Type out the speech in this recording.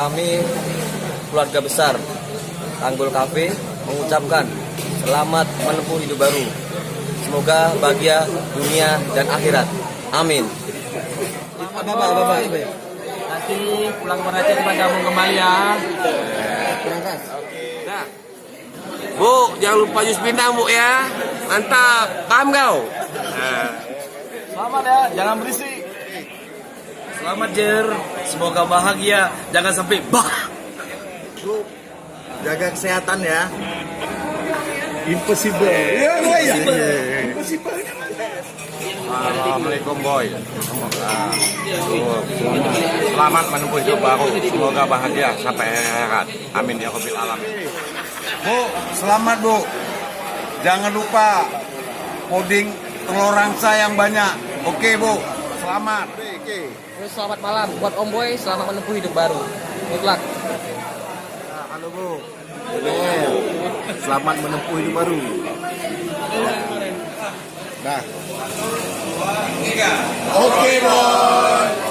kami keluarga besar Tanggul Cafe mengucapkan selamat menempuh hidup baru. Semoga bahagia dunia dan akhirat. Amin. Nanti pulang meracik kita gabung kembali ya. Nah. Bu, jangan lupa jus pindang Bu ya. Mantap, paham kau? Selamat ya, jangan berisik. Selamat Jer, semoga bahagia, jangan sampai Bu, jaga kesehatan ya. Impossible. Assalamualaikum boy. Selamat menempuh hidup baru. Semoga bahagia sampai akhirat. Amin ya rabbil alamin. Bu, selamat Bu. Jangan lupa coding telur angsa yang banyak. Oke Bu, selamat. Terus selamat malam buat Om Boy, selamat menempuh hidup baru. Good luck. Halo Bu. Selamat menempuh hidup baru. Nah. Oke, Boy.